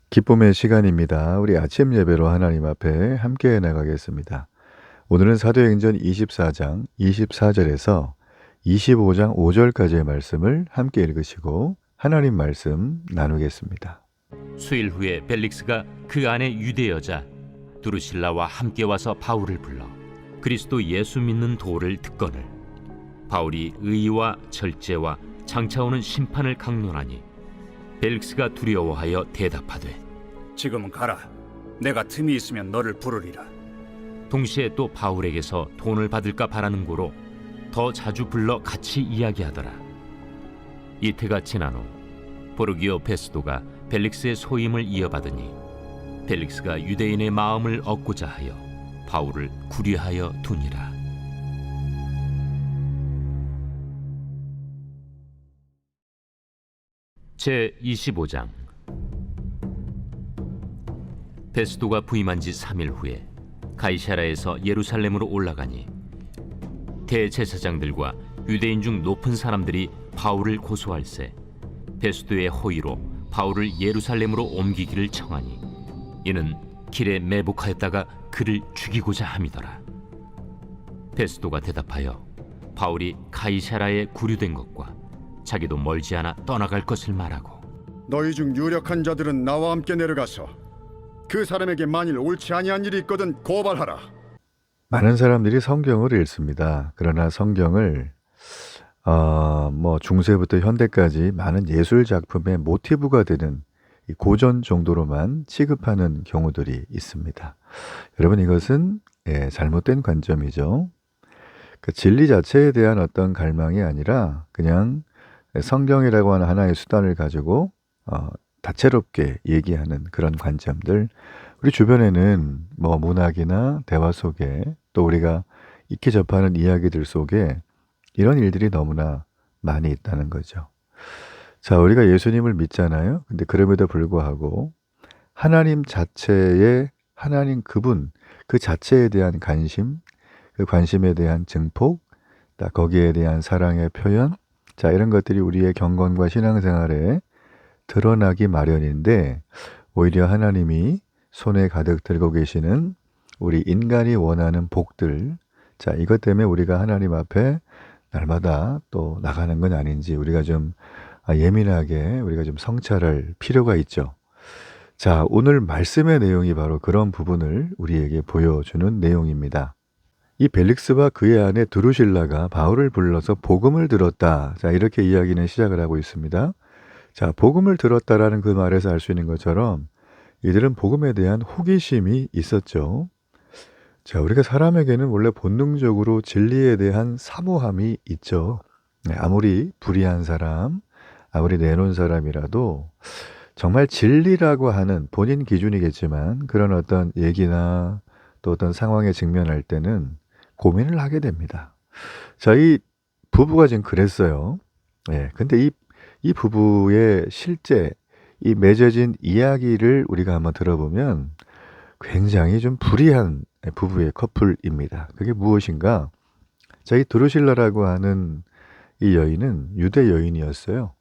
기쁨의 시간입니다. 우리 아침 예배로 하나님 앞에 함께 나가겠습니다. 오늘은 사도행전 24장 24절에서 25장 5절까지의 말씀을 함께 읽으시고 하나님 말씀 나누겠습니다. 수일 후에 벨릭스가 그 안에 유대 여자 두루실라와 함께 와서 바울을 불러 그리스도 예수 믿는 도를 듣거늘 바울이 의와 절제와 장차 오는 심판을 강론하니 벨릭스가 두려워하여 대답하되 지금은 가라. 내가 틈이 있으면 너를 부르리라. 동시에 또 바울에게서 돈을 받을까 바라는 고로 더 자주 불러 같이 이야기하더라. 이태가 지난 후 보르기오 베스도가 벨릭스의 소임을 이어받으니 벨릭스가 유대인의 마음을 얻고자 하여 바울을 구류하여 두니라. 제 25장. 베스도가 부임한 지 3일 후에 가이사라에서 예루살렘으로 올라가니 대제사장들과 유대인 중 높은 사람들이 바울을 고소할세 베스도의 호의로 바울을 예루살렘으로 옮기기를 청하니 이는 길에 매복하였다가 그를 죽이고자 함이더라. 베스도가 대답하여 바울이 가이사라에 구류된 것과 자기도 멀지 않아 떠나갈 것을 말하고 너희 중 유력한 자들은 나와 함께 내려가서 그 사람에게 만일 옳지 아니한 일이 있거든 고발하라. 많은 사람들이 성경을 읽습니다. 그러나 성경을 중세부터 현대까지 많은 예술 작품의 모티브가 되는 이 고전 정도로만 취급하는 경우들이 있습니다. 여러분, 이것은 잘못된 관점이죠. 그 진리 자체에 대한 어떤 갈망이 아니라 그냥 성경이라고 하는 하나의 수단을 가지고 다채롭게 얘기하는 그런 관점들, 우리 주변에는 문학이나 대화 속에 또 우리가 익히 접하는 이야기들 속에 이런 일들이 너무나 많이 있다는 거죠. 자, 우리가 예수님을 믿잖아요. 근데 그럼에도 불구하고 하나님 자체의 하나님 그분 그 자체에 대한 관심, 그 관심에 대한 증폭, 거기에 대한 사랑의 표현, 자, 이런 것들이 우리의 경건과 신앙생활에 드러나기 마련인데 오히려 하나님이 손에 가득 들고 계시는 우리 인간이 원하는 복들, 자, 이것 때문에 우리가 하나님 앞에 날마다 또 나가는 건 아닌지 우리가 좀 예민하게 우리가 좀 성찰할 필요가 있죠. 자, 오늘 말씀의 내용이 바로 그런 부분을 우리에게 보여주는 내용입니다. 이 벨릭스와 그의 아내 드루실라가 바울을 불러서 복음을 들었다. 자, 이렇게 이야기는 시작을 하고 있습니다. 자, 복음을 들었다라는 그 말에서 알 수 있는 것처럼 이들은 복음에 대한 호기심이 있었죠. 자, 우리가 사람에게는 원래 본능적으로 진리에 대한 사모함이 있죠. 아무리 불의한 사람, 아무리 내놓은 사람이라도 정말 진리라고 하는 본인 기준이겠지만 그런 어떤 얘기나 또 어떤 상황에 직면할 때는 고민을 하게 됩니다. 자, 이 부부가 지금 그랬어요. 근데 이 부부의 실제 이 맺어진 이야기를 우리가 한번 들어보면 굉장히 좀 불의한 부부의 커플입니다. 그게 무엇인가? 자, 이 드루실라라고 하는 이 여인은 유대 여인이었어요.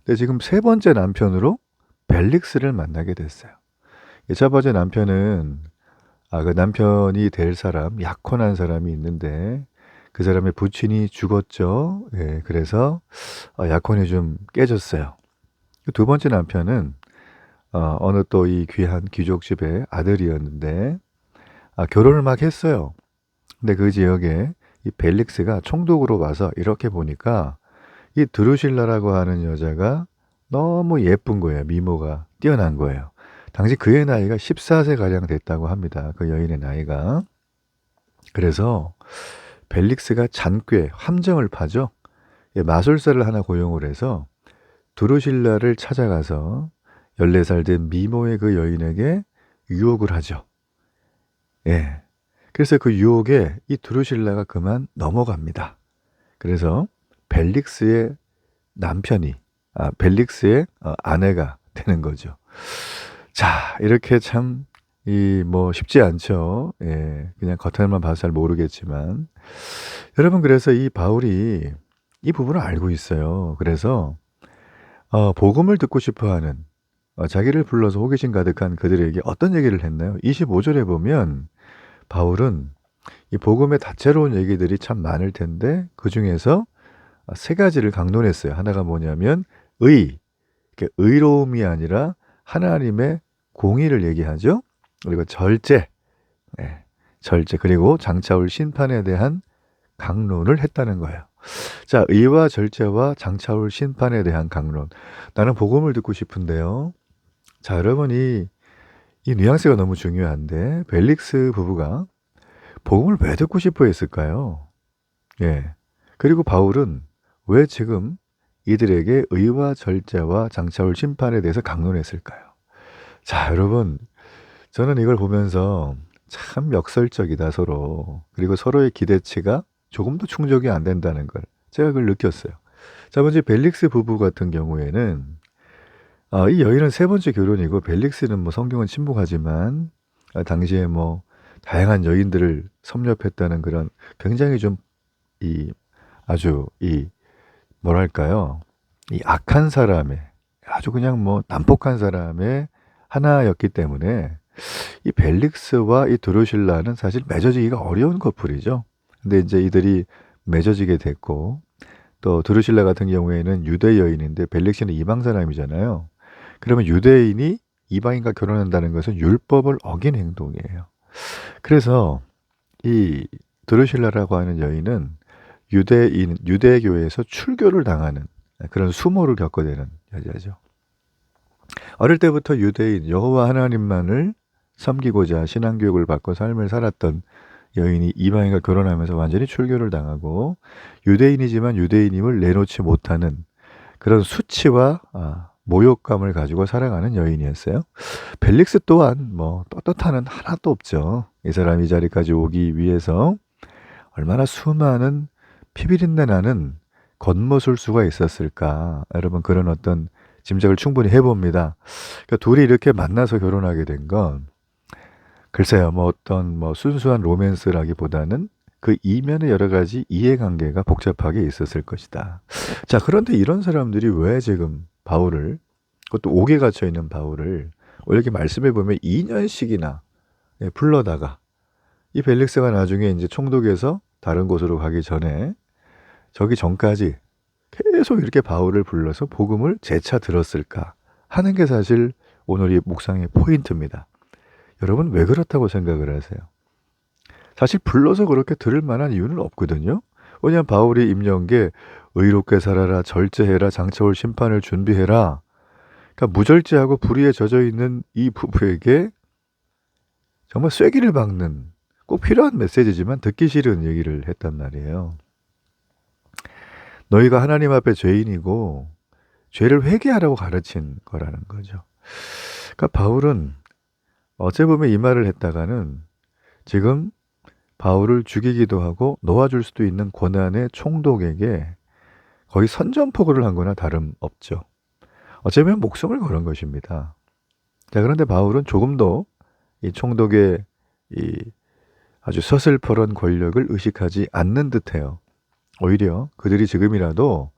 근데 지금 세 번째 남편으로 벨릭스를 만나게 됐어요. 첫 번째 남편은 그 남편이 될 사람, 약혼한 사람이 있는데 그 사람의 부친이 죽었죠. 그래서 약혼이 좀 깨졌어요. 두 번째 남편은 어느 또 이 귀한 귀족집의 아들이었는데 결혼을 막 했어요. 근데 그 지역에 이 벨릭스가 총독으로 와서 이렇게 보니까 이 드루실라라고 하는 여자가 너무 예쁜 거예요. 미모가 뛰어난 거예요. 당시 그의 나이가 14세 가량 됐다고 합니다. 그 여인의 나이가. 그래서 벨릭스가 잔꾀, 함정을 파죠. 마술사를 하나 고용을 해서 드루실라를 찾아가서 14살 된 미모의 그 여인에게 유혹을 하죠. 그래서 그 유혹에 이 드루실라가 그만 넘어갑니다. 그래서 벨릭스의 남편이, 벨릭스의 아내가 되는 거죠. 자, 이렇게 참 쉽지 않죠. 그냥 겉에만 봐서 잘 모르겠지만 여러분, 그래서 이 바울이 이 부분을 알고 있어요. 그래서 복음을 듣고 싶어하는 자기를 불러서 호기심 가득한 그들에게 어떤 얘기를 했나요? 25절에 보면 바울은 이 복음의 다채로운 얘기들이 참 많을 텐데 그중에서 세 가지를 강론했어요. 하나가 뭐냐면 의로움이 아니라 하나님의 공의를 얘기하죠. 그리고 절제, 네, 절제 그리고 장차올 심판에 대한 강론을 했다는 거예요. 자, 의와 절제와 장차올 심판에 대한 강론. 나는 복음을 듣고 싶은데요. 자, 여러분이 이 뉘앙스가 너무 중요한데 벨릭스 부부가 복음을 왜 듣고 싶어 했을까요? 예. 그리고 바울은 왜 지금 이들에게 의와 절제와 장차올 심판에 대해서 강론했을까요? 자, 여러분, 저는 이걸 보면서 참 역설적이다, 서로. 그리고 서로의 기대치가 조금도 충족이 안 된다는 걸 제가 그걸 느꼈어요. 자, 먼저 벨릭스 부부 같은 경우에는 이 여인은 세 번째 결혼이고 벨릭스는 뭐 성경은 침묵하지만 당시에 뭐 다양한 여인들을 섭렵했다는 그런 굉장히 좀 아주 뭐랄까요? 이 악한 사람의 아주 그냥 뭐 난폭한 사람의 하나였기 때문에 이 벨릭스와 이 드루실라는 사실 맺어지기가 어려운 커플이죠. 근데 이제 이들이 맺어지게 됐고 또 드루실라 같은 경우에는 유대 여인인데 벨릭스는 이방 사람이잖아요. 그러면 유대인이 이방인과 결혼한다는 것은 율법을 어긴 행동이에요. 그래서 이 드루실라라고 하는 여인은 유대교에서 출교를 당하는 그런 수모를 겪게 되는 여자죠. 어릴 때부터 유대인 여호와 하나님만을 섬기고자 신앙교육을 받고 삶을 살았던 여인이 이방인과 결혼하면서 완전히 출교를 당하고 유대인이지만 유대인임을 내놓지 못하는 그런 수치와 모욕감을 가지고 살아가는 여인이었어요. 벨릭스 또한 뭐 떳떳하는 하나도 없죠. 이 사람이 이 자리까지 오기 위해서 얼마나 수많은 피비린내 나는 겉모술수가 있었을까. 여러분 그런 어떤 짐작을 충분히 해봅니다. 그러니까 둘이 이렇게 만나서 결혼하게 된 건 글쎄요, 뭐 어떤 뭐 순수한 로맨스라기보다는 그 이면에 여러 가지 이해관계가 복잡하게 있었을 것이다. 자, 그런데 이런 사람들이 왜 지금 바울을, 그것도 옥에 갇혀 있는 바울을 이렇게 말씀해 보면 2년씩이나 불러다가 이 벨릭스가 나중에 이제 총독에서 다른 곳으로 가기 전에 저기 전까지 계속 이렇게 바울을 불러서 복음을 재차 들었을까 하는 게 사실 오늘 이 묵상의 포인트입니다. 여러분 왜 그렇다고 생각을 하세요? 사실 불러서 그렇게 들을 만한 이유는 없거든요. 왜냐하면 바울이 임려온 게 의롭게 살아라, 절제해라, 장차올 심판을 준비해라. 그러니까 무절제하고 불의에 젖어 있는 이 부부에게 정말 쐐기를 박는 꼭 필요한 메시지지만 듣기 싫은 얘기를 했단 말이에요. 너희가 하나님 앞에 죄인이고 죄를 회개하라고 가르친 거라는 거죠. 그러니까 바울은 어째 보면 이 말을 했다가는 지금 바울을 죽이기도 하고 놓아줄 수도 있는 고난의 총독에게 거의 선전포고를 한 거나 다름없죠. 어쩌면 목숨을 걸은 것입니다. 자, 그런데 바울은 조금도 이 총독의 이 아주 서슬퍼런 권력을 의식하지 않는 듯해요. 오히려 그들이 지금이라도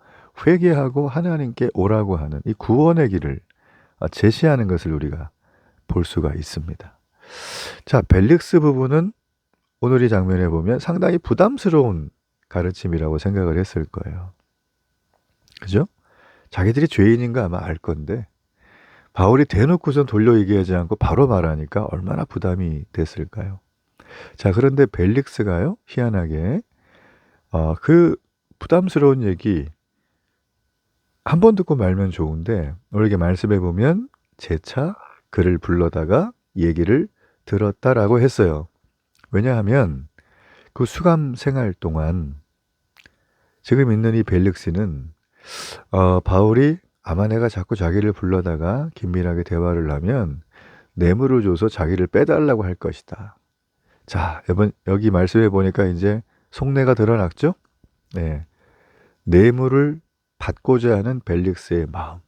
회개하고 하나님께 오라고 하는 이 구원의 길을 제시하는 것을 우리가 볼 수가 있습니다. 자, 벨릭스 부부는 오늘 이 장면에 보면 상당히 부담스러운 가르침이라고 생각을 했을 거예요. 그죠? 자기들이 죄인인 거 아마 알 건데 바울이 대놓고선 돌려 얘기하지 않고 바로 말하니까 얼마나 부담이 됐을까요? 자, 그런데 벨릭스가요, 희한하게 그 부담스러운 얘기 한 번 듣고 말면 좋은데 오늘 이렇게 말씀해 보면 재차 그를 불러다가 얘기를 들었다라고 했어요. 왜냐하면 그 수감 생활 동안 지금 있는 이 벨릭스는 바울이 아마 내가 자꾸 자기를 불러다가 긴밀하게 대화를 하면 뇌물을 줘서 자기를 빼달라고 할 것이다. 자, 여기 말씀해 보니까 이제 속내가 드러났죠? 네. 뇌물을 받고자 하는 벨릭스의 마음.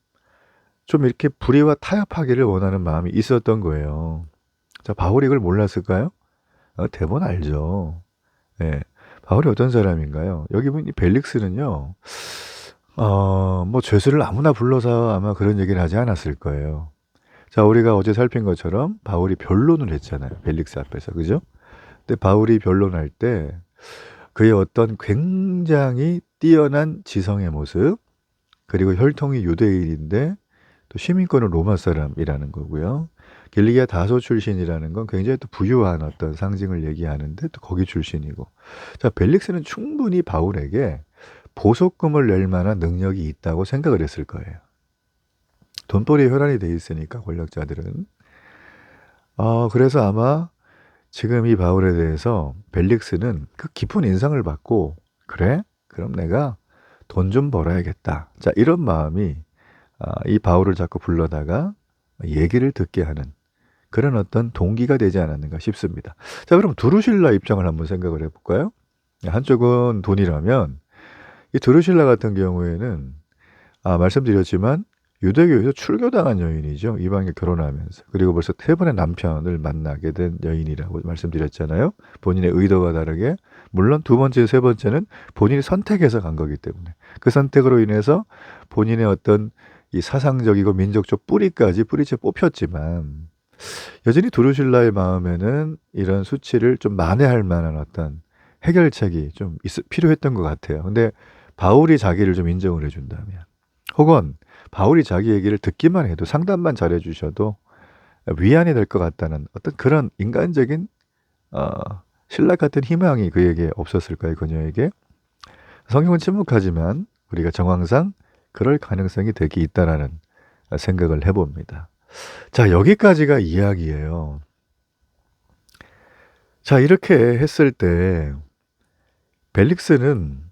좀 이렇게 불의와 타협하기를 원하는 마음이 있었던 거예요. 자, 바울이 이걸 몰랐을까요? 대부분 알죠. 네. 바울이 어떤 사람인가요? 여기 보면 이 벨릭스는요, 뭐 죄수를 아무나 불러서 아마 그런 얘기를 하지 않았을 거예요. 자, 우리가 어제 살핀 것처럼 바울이 변론을 했잖아요. 벨릭스 앞에서. 그죠? 근데 바울이 변론할 때 그의 어떤 굉장히 뛰어난 지성의 모습, 그리고 혈통이 유대인인데 또 시민권은 로마 사람이라는 거고요. 길리기아 다소 출신이라는 건 굉장히 또 부유한 어떤 상징을 얘기하는데 또 거기 출신이고. 자, 벨릭스는 충분히 바울에게 보석금을 낼 만한 능력이 있다고 생각을 했을 거예요. 돈벌이에 혈안이 돼 있으니까 권력자들은. 그래서 아마 지금 이 바울에 대해서 벨릭스는 그 깊은 인상을 받고, 그래? 그럼 내가 돈 좀 벌어야겠다. 자, 이런 마음이 이 바울을 자꾸 불러다가 얘기를 듣게 하는 그런 어떤 동기가 되지 않았는가 싶습니다. 자, 그럼 두루실라 입장을 한번 생각을 해볼까요? 한쪽은 돈이라면 이 두루실라 같은 경우에는 말씀드렸지만 유대교에서 출교당한 여인이죠. 이방에 결혼하면서. 그리고 벌써 3번의 남편을 만나게 된 여인이라고 말씀드렸잖아요. 본인의 의도와 다르게. 물론 2번째, 3번째는 본인이 선택해서 간 거기 때문에. 그 선택으로 인해서 본인의 어떤 이 사상적이고 민족적 뿌리채 뽑혔지만 여전히 두루실라의 마음에는 이런 수치를 좀 만회할 만한 어떤 해결책이 좀 필요했던 것 같아요. 근데 바울이 자기를 좀 인정을 해준다면, 혹은 바울이 자기 얘기를 듣기만 해도 상담만 잘해주셔도 위안이 될 것 같다는 어떤 그런 인간적인 신락 같은 희망이 그에게 없었을까요? 그녀에게. 성경은 침묵하지만 우리가 정황상 그럴 가능성이 되게 있다라는 생각을 해봅니다. 자, 여기까지가 이야기예요. 자, 이렇게 했을 때 벨릭스는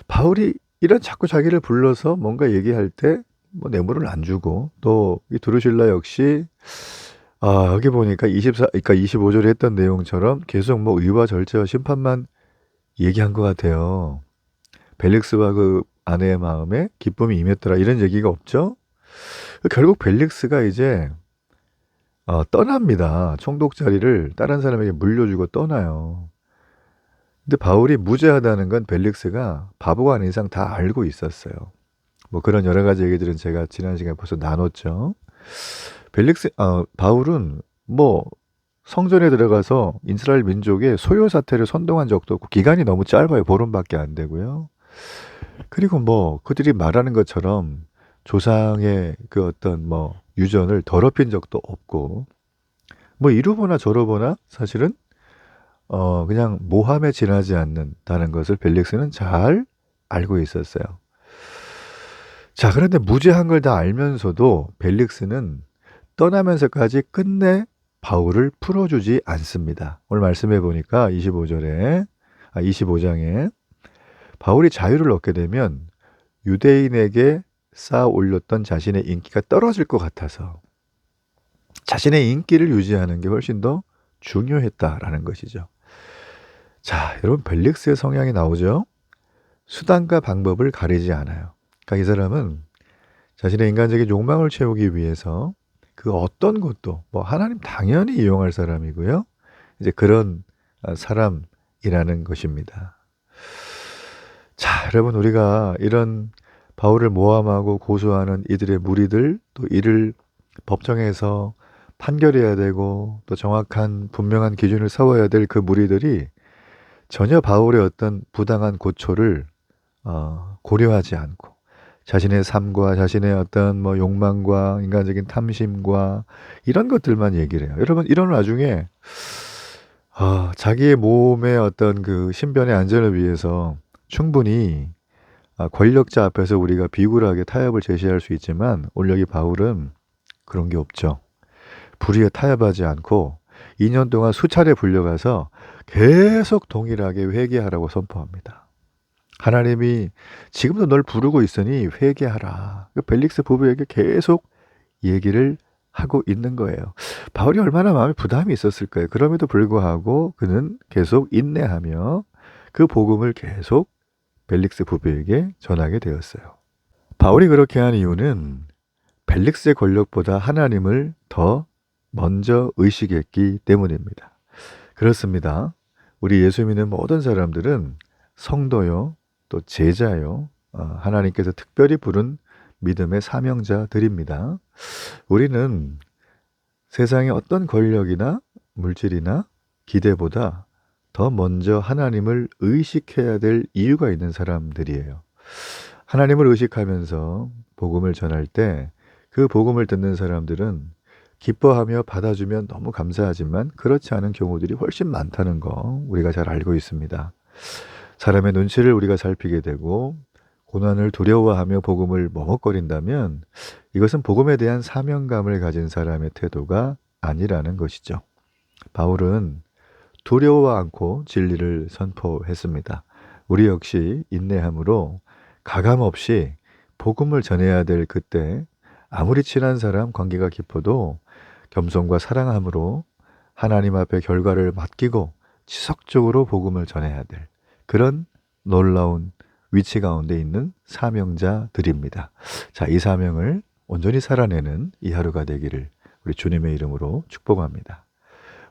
바울이 이런 자꾸 자기를 불러서 뭔가 얘기할 때 뭐 뇌물을 안 주고, 또 이 드루실라 역시 여기 보니까 25절에 했던 내용처럼 계속 뭐 의와 절제와 심판만 얘기한 것 같아요. 벨릭스와 그 아내의 마음에 기쁨이 임했더라 이런 얘기가 없죠. 결국 벨릭스가 이제 떠납니다. 총독 자리를 다른 사람에게 물려주고 떠나요. 근데 바울이 무죄하다는 건 벨릭스가 바보가 아닌 이상 다 알고 있었어요. 뭐 그런 여러 가지 얘기들은 제가 지난 시간에 벌써 나눴죠. 바울은 뭐 성전에 들어가서 이스라엘 민족의 소요 사태를 선동한 적도 없고, 기간이 너무 짧아요. 보름밖에 안 되고요. 그리고 뭐 그들이 말하는 것처럼 조상의 그 어떤 뭐 유전을 더럽힌 적도 없고, 뭐 이루보나 저루보나 사실은 그냥 모함에 지나지 않는다는 것을 벨릭스는 잘 알고 있었어요. 자, 그런데 무죄한 걸 다 알면서도 벨릭스는 떠나면서까지 끝내 바울을 풀어주지 않습니다. 오늘 말씀해 보니까 25장에 바울이 자유를 얻게 되면 유대인에게 쌓아 올렸던 자신의 인기가 떨어질 것 같아서 자신의 인기를 유지하는 게 훨씬 더 중요했다라는 것이죠. 자, 여러분, 벨릭스의 성향이 나오죠? 수단과 방법을 가리지 않아요. 그러니까 이 사람은 자신의 인간적인 욕망을 채우기 위해서 그 어떤 것도 뭐 하나님 당연히 이용할 사람이고요. 이제 그런 사람이라는 것입니다. 자, 여러분, 우리가 이런 바울을 모함하고 고소하는 이들의 무리들, 또 이를 법정에서 판결해야 되고 또 정확한 분명한 기준을 세워야 될 그 무리들이 전혀 바울의 어떤 부당한 고초를 고려하지 않고 자신의 삶과 자신의 어떤 뭐 욕망과 인간적인 탐심과 이런 것들만 얘기를 해요. 여러분, 이런 와중에 자기의 몸의 어떤 그 신변의 안전을 위해서 충분히 권력자 앞에서 우리가 비굴하게 타협을 제시할 수 있지만, 오늘 여기 바울은 그런 게 없죠. 불의에 타협하지 않고 2년 동안 수차례 불려가서 계속 동일하게 회개하라고 선포합니다. 하나님이 지금도 널 부르고 있으니 회개하라. 벨릭스 부부에게 계속 얘기를 하고 있는 거예요. 바울이 얼마나 마음에 부담이 있었을까요? 그럼에도 불구하고 그는 계속 인내하며 그 복음을 계속 벨릭스 부부에게 전하게 되었어요. 바울이 그렇게 한 이유는 벨릭스의 권력보다 하나님을 더 먼저 의식했기 때문입니다. 그렇습니다. 우리 예수 믿는 모든 사람들은 성도요, 또 제자요, 하나님께서 특별히 부른 믿음의 사명자들입니다. 우리는 세상의 어떤 권력이나 물질이나 기대보다 더 먼저 하나님을 의식해야 될 이유가 있는 사람들이에요. 하나님을 의식하면서 복음을 전할 때 그 복음을 듣는 사람들은 기뻐하며 받아주면 너무 감사하지만 그렇지 않은 경우들이 훨씬 많다는 거 우리가 잘 알고 있습니다. 사람의 눈치를 우리가 살피게 되고 고난을 두려워하며 복음을 머뭇거린다면 이것은 복음에 대한 사명감을 가진 사람의 태도가 아니라는 것이죠. 바울은 두려워 않고 진리를 선포했습니다. 우리 역시 인내함으로 가감 없이 복음을 전해야 될 그때 아무리 친한 사람 관계가 깊어도 겸손과 사랑함으로 하나님 앞에 결과를 맡기고 지속적으로 복음을 전해야 될 그런 놀라운 위치 가운데 있는 사명자들입니다. 자, 이 사명을 온전히 살아내는 이 하루가 되기를 우리 주님의 이름으로 축복합니다.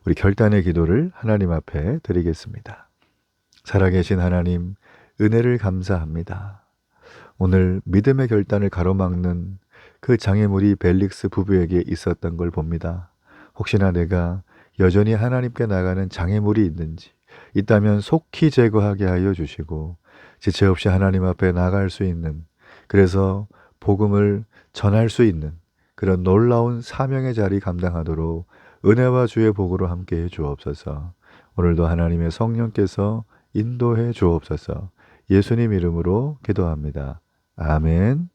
우리 결단의 기도를 하나님 앞에 드리겠습니다. 살아계신 하나님, 은혜를 감사합니다. 오늘 믿음의 결단을 가로막는 그 장애물이 벨릭스 부부에게 있었던 걸 봅니다. 혹시나 내가 여전히 하나님께 나가는 장애물이 있는지 있다면 속히 제거하게 하여 주시고 지체 없이 하나님 앞에 나갈 수 있는, 그래서 복음을 전할 수 있는 그런 놀라운 사명의 자리 감당하도록 은혜와 주의 복으로 함께해 주옵소서. 오늘도 하나님의 성령께서 인도해 주옵소서. 예수님 이름으로 기도합니다. 아멘.